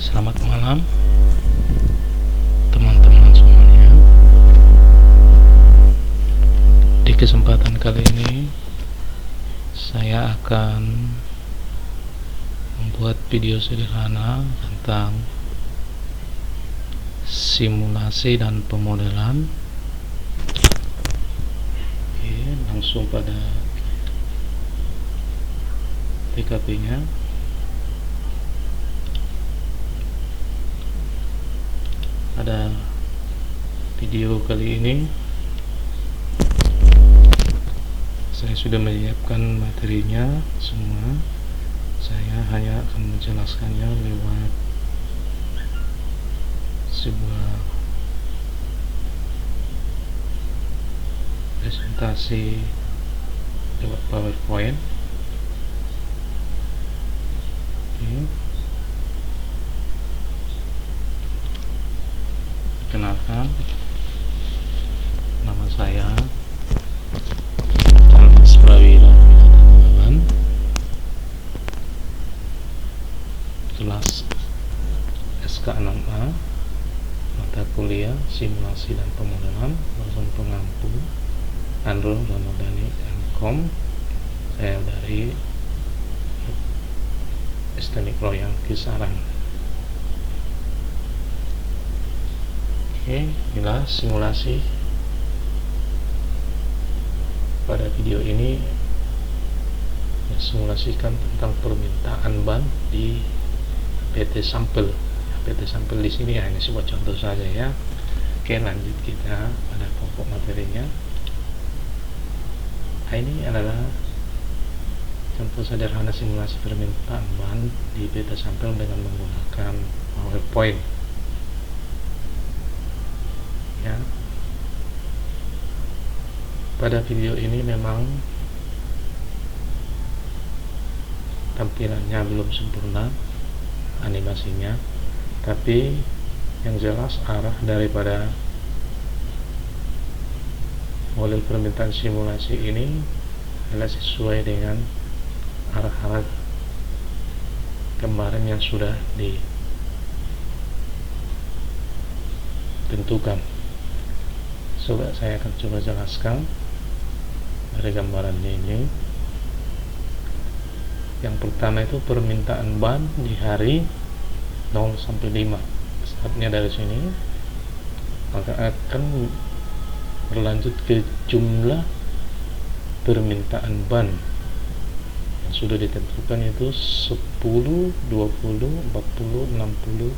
Selamat malam teman-teman semuanya. Di kesempatan kali ini saya akan membuat video sederhana tentang simulasi dan pemodelan. Oke, langsung pada TKP-nya. Pada video kali ini saya sudah menyiapkan materinya semua. Saya hanya akan menjelaskannya lewat sebuah presentasi lewat PowerPoint. Oke. Kenalkan, nama saya Charles Prawira Winatanawan, kelas SK6A, mata kuliah simulasi dan pemodelan, langsung pengampu Andro Ramadhani MKOM. Saya dari STMIK Royal Kisaran. Oke, inilah simulasi. Pada video ini simulasikan tentang permintaan ban di PT Sampel. PT Sampel di sini hanya sebuah contoh saja ya. Oke, lanjut kita pada pokok materinya. Ini adalah contoh sederhana simulasi permintaan ban di PT Sampel dengan menggunakan PowerPoint. Ya, pada video ini memang tampilannya belum sempurna animasinya, tapi yang jelas arah daripada model permintaan simulasi ini adalah sesuai dengan arah-arah gambaran yang sudah ditentukan. Coba saya akan coba jelaskan dari gambarannya ini. Yang pertama itu permintaan ban di hari 0 sampai 5. Startnya dari sini, maka akan berlanjut ke jumlah permintaan ban yang sudah ditentukan, yaitu 10, 20, 40, 60,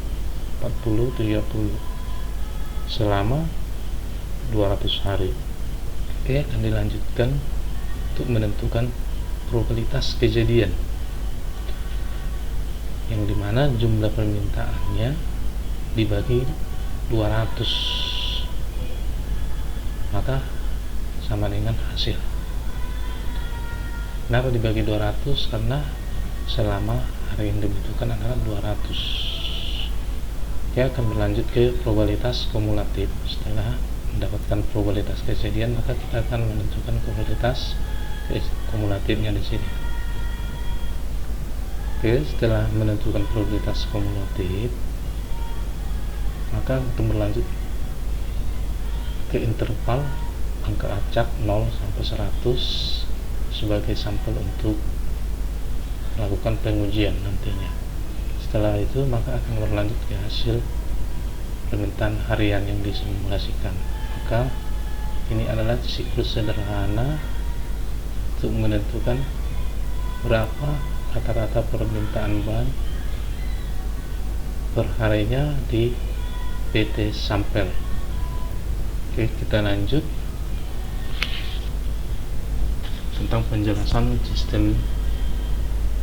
40, 30 selama 200 hari. Oke, akan dilanjutkan untuk menentukan probabilitas kejadian, yang dimana jumlah permintaannya dibagi 200, maka sama dengan hasil. Kenapa dibagi 200? Karena selama hari yang dibutuhkan adalah 200. Ya, akan berlanjut ke probabilitas kumulatif. Setelah mendapatkan probabilitas kejadian, maka kita akan menentukan probabilitas kumulatifnya di sini. Oke, setelah menentukan probabilitas kumulatif, maka akan berlanjut ke interval angka acak 0 sampai 100 sebagai sampel untuk melakukan pengujian nantinya. Setelah itu maka akan berlanjut ke hasil permintaan harian yang disimulasikan. Maka ini adalah siklus sederhana untuk menentukan berapa rata-rata permintaan ban per harinya di PT Sampel. Oke, kita lanjut tentang penjelasan sistem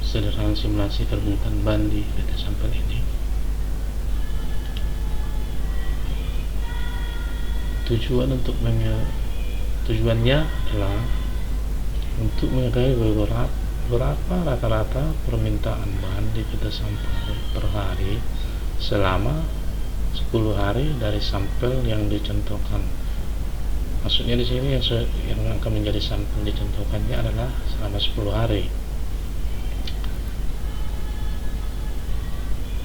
sederhana simulasi permintaan ban di PT Sampel ini. Tujuannya adalah untuk mengetahui berapa rata-rata permintaan ban di PT Sampel per hari selama 10 hari dari sampel yang dicontohkan. Maksudnya di sini yang akan menjadi sampel dicontohkannya adalah selama 10 hari.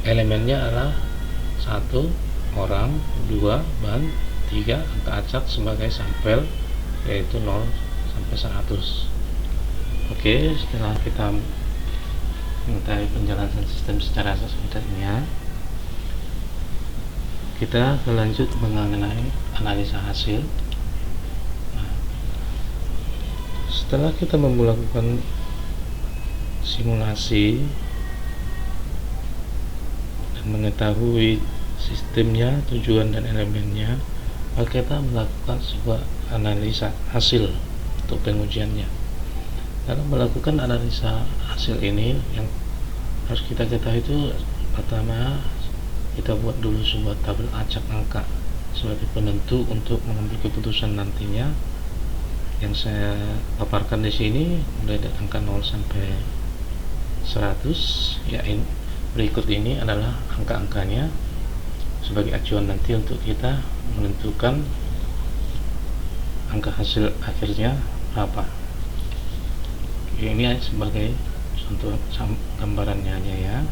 elemennya adalah 1 orang, 2 ban, 3 angka acak sebagai sampel, yaitu 0 sampai 100. Oke, setelah kita mengetahui penjelasan sistem secara singkatnya, kita lanjut mengenai analisa hasil. Setelah kita melakukan simulasi dan mengetahui sistemnya, tujuan dan elemennya, maka kita melakukan sebuah analisa hasil untuk pengujiannya. Dalam melakukan analisa hasil ini, yang harus kita ketahui itu, pertama kita buat dulu sebuah tabel acak angka sebagai penentu untuk mengambil keputusan nantinya. Yang saya paparkan di sini mulai dari angka 0 sampai 100, ya, berikut ini adalah angka-angkanya sebagai acuan nanti untuk kita menentukan angka hasil akhirnya berapa. Ini sebagai contoh gambarannya aja ya.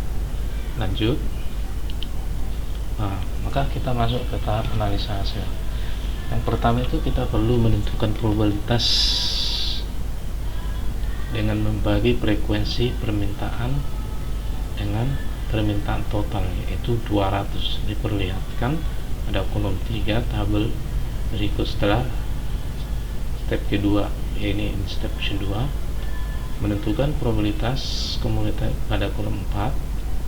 Lanjut. Maka kita masuk ke tahap analisa hasil. Yang pertama itu kita perlu menentukan probabilitas dengan membagi frekuensi permintaan dengan permintaan total, yaitu 200. Diperlihatkan pada kolom 3 tabel berikut setelah step kedua. Ini step kedua, menentukan probabilitas kumulatif pada kolom 4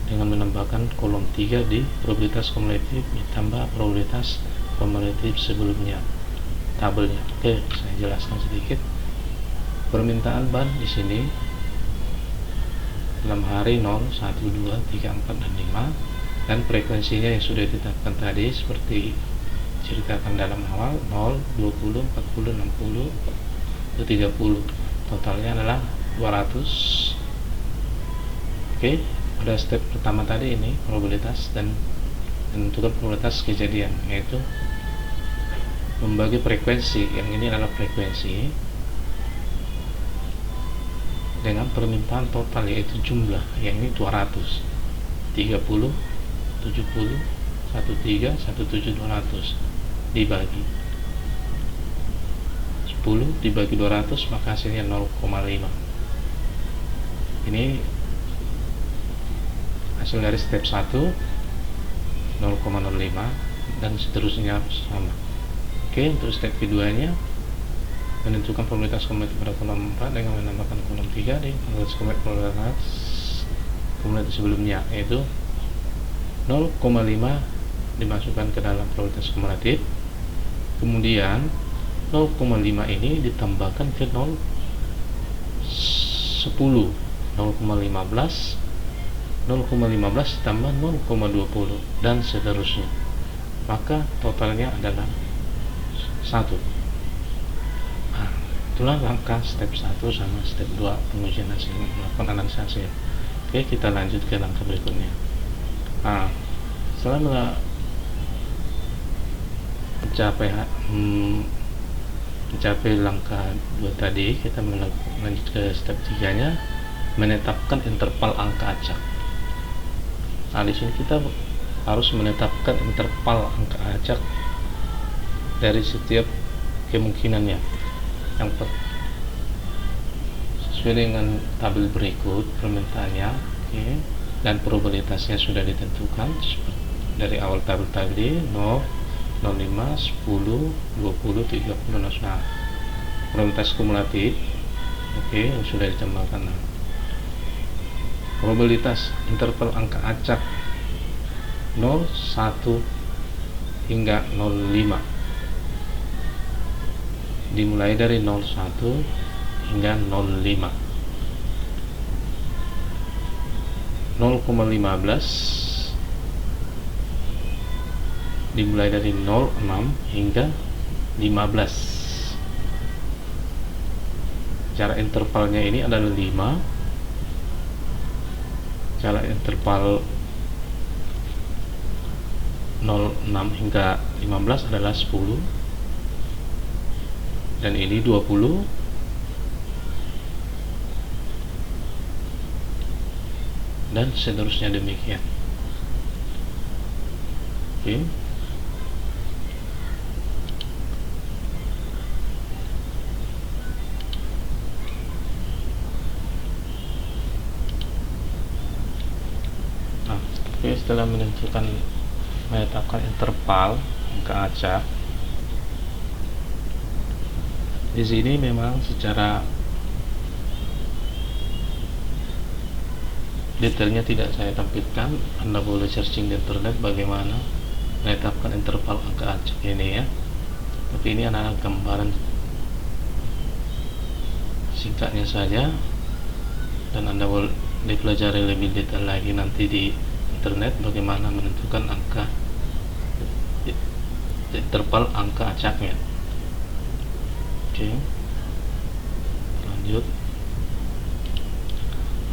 dengan menambahkan kolom 3 di probabilitas kumulatif ditambah probabilitas kumulatif sebelumnya tabelnya. Oke, saya jelaskan sedikit. Permintaan ban di sini dalam hari 0, 1, 2, 3, 4, dan 5, dan frekuensinya yang sudah ditetapkan tadi seperti ceritakan dalam awal, 0, 20, 40, 60, 30. Totalnya adalah 200. Oke, pada step pertama tadi ini probabilitas dan menentukan probabilitas kejadian, yaitu membagi frekuensi. Yang ini adalah frekuensi dengan permintaan total, yaitu jumlah, yang ini 200, 30, 70, 13, 17, 200 dibagi 10 dibagi 200, maka hasilnya 0,5. Ini hasil dari step 1, 0,05, dan seterusnya sama. Oke, untuk step keduanya menentukan probabilitas kumulatif pada kolom 4 dengan menambahkan kolom 3 di probabilitas kumulatif sebelumnya, yaitu 0,5 dimasukkan ke dalam probabilitas kumulatif, kemudian 0,5 ini ditambahkan ke 0,10, 0,15, 0,15 ditambah 0,20, dan seterusnya. Maka totalnya adalah 1. Itulah langkah step 1 sama step 2 pengujian hasil, melakukan analisis hasil. Oke, kita lanjut ke langkah berikutnya. Setelah mencapai langkah 2 tadi, kita lanjut ke step 3 nya, menetapkan interval angka acak. Di sini kita harus menetapkan interval angka acak dari setiap kemungkinannya. Yang sesuai dengan tabel berikut permintaannya, dan probabilitasnya sudah ditentukan dari awal tabel tadi, 0, 05, 10, 20, 30, nah, probabilitas kumulatif yang sudah ditambahkan. Probabilitas interval angka acak 0, 1 hingga 0,5 dimulai dari 0,1 hingga 0,5. 0,15 dimulai dari 0,6 hingga 15. Cara intervalnya ini adalah 5. Cara interval 0,6 hingga 15 adalah 10, dan ini 20, dan seterusnya demikian. Oke. Nah, oke, setelah menetapkan interval angka acak, di sini memang secara detailnya tidak saya tampilkan. Anda boleh searching di internet bagaimana menetapkan interval angka acak ini ya. Tapi ini adalah gambaran singkatnya saja, dan Anda boleh dipelajari lebih detail lagi nanti di internet bagaimana menentukan angka interval angka acaknya. Oke, lanjut.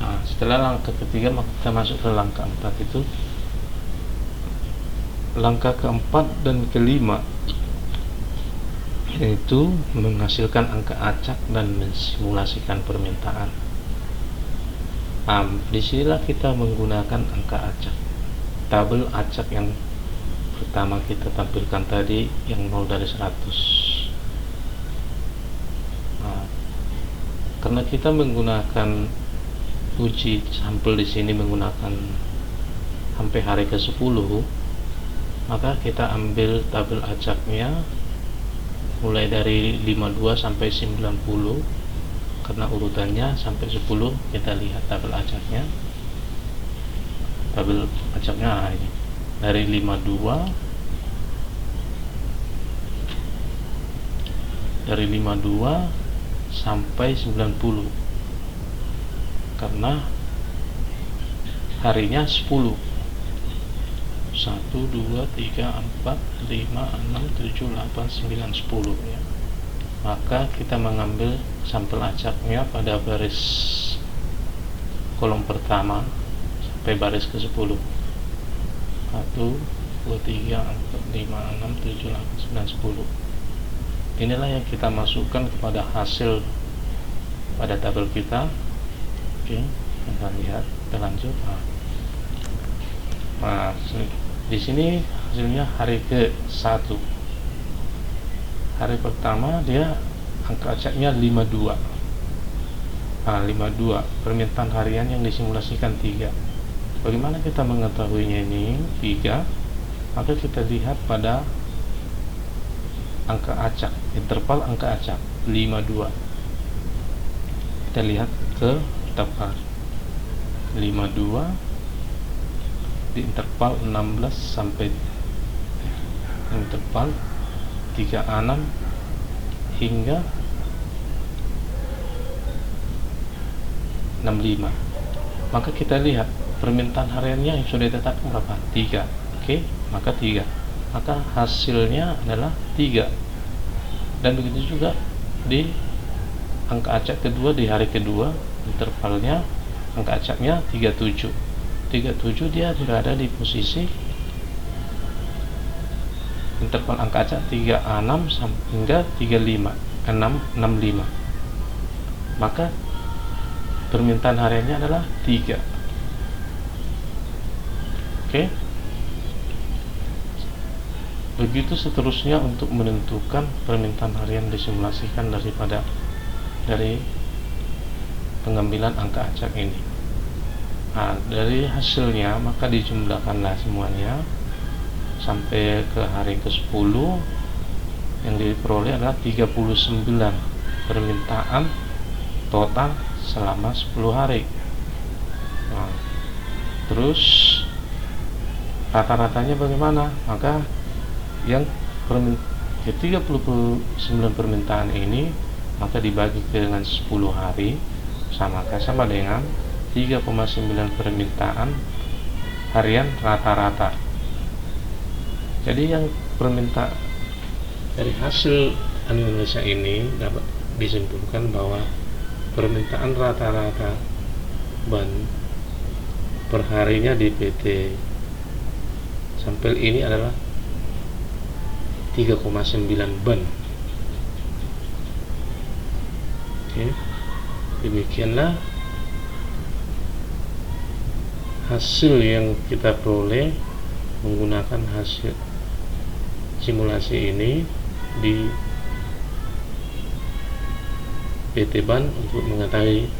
Nah, setelah langkah ketiga maka kita masuk ke langkah 4, itu langkah keempat dan kelima, yaitu menghasilkan angka acak dan mensimulasikan permintaan. Disinilah kita menggunakan angka acak, tabel acak yang pertama kita tampilkan tadi yang 0 dari 100. Karena kita menggunakan uji sampel di sini menggunakan sampai hari ke-10, maka kita ambil tabel acaknya mulai dari 52 sampai 90, karena urutannya sampai 10. Kita lihat tabel acaknya. Tabel acaknya ini dari 52 sampai 90, karena harinya 10. 1, 2, 3, 4, 5, 6, 7, 8, 9, 10 ya. Maka kita mengambil sampel acaknya pada baris kolom pertama sampai baris ke-10. 1, 2, 3, 4, 5, 6, 7, 8, 9, 10. Inilah yang kita masukkan kepada hasil pada tabel kita. Oke, kita lihat, kita lanjut. Nah, di sini hasilnya hari ke-1. Hari pertama dia angka acaknya 52. 52 permintaan harian yang disimulasikan 3. Bagaimana kita mengetahuinya ini 3? Maka kita lihat pada angka acak, interval angka acak 52. Kita lihat ke interval 52 di interval 16 sampai interval 36 hingga 65. Maka kita lihat permintaan hariannya yang sudah ditetapkan berapa? 3. Oke, maka 3. Maka hasilnya adalah 3. Dan begitu juga di angka acak kedua di hari kedua, intervalnya angka acaknya 37. 37 dia berada di posisi interval angka acak 36 hingga 35, 65. Maka permintaan hariannya adalah 3. Oke. Begitu seterusnya untuk menentukan permintaan harian disimulasikan dari pengambilan angka acak ini. Nah, dari hasilnya maka dijumlahkanlah semuanya sampai ke hari ke-10. Yang diperoleh adalah 39 permintaan total selama 10 hari. Nah, terus rata-ratanya bagaimana? Maka yang 39 permintaan ini maka dibagi dengan 10 hari sama dengan 3,9 permintaan harian rata-rata. Jadi yang permintaan dari hasil analisa ini dapat disimpulkan bahwa permintaan rata-rata ban perharinya di PT sampel ini adalah 3,9 ban. Oke, demikianlah hasil yang kita peroleh menggunakan hasil simulasi ini di PT Ban untuk mengetahui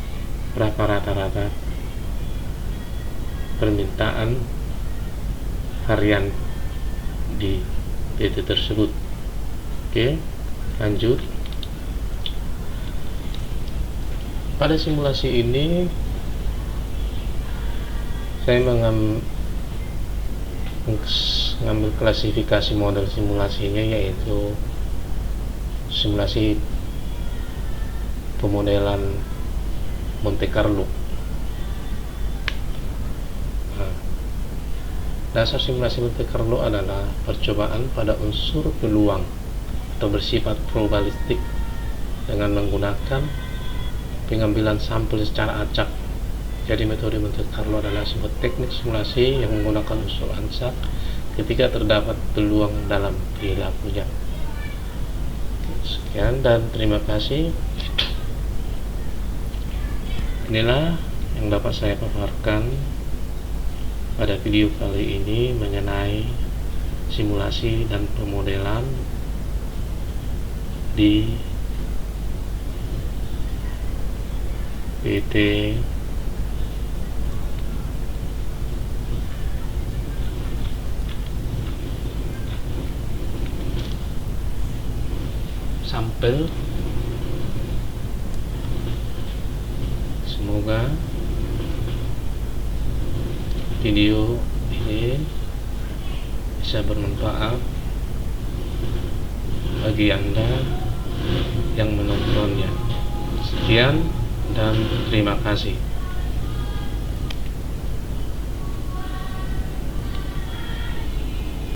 berapa rata-rata permintaan harian di PT tersebut. Oke, lanjut. Pada simulasi ini saya mengambil klasifikasi model simulasinya, yaitu simulasi pemodelan Monte Carlo. Dasar simulasi Monte Carlo adalah percobaan pada unsur peluang atau bersifat probabilistik dengan menggunakan pengambilan sampel secara acak. Jadi metode Monte Carlo adalah sebuah teknik simulasi yang menggunakan unsur acak ketika terdapat peluang dalam perilakunya. Sekian dan terima kasih. Inilah yang dapat saya paparkan pada video kali ini mengenai simulasi dan pemodelan di PT Sampel. Semoga video ini bisa bermanfaat bagi Anda yang menontonnya. Sekian dan terima kasih.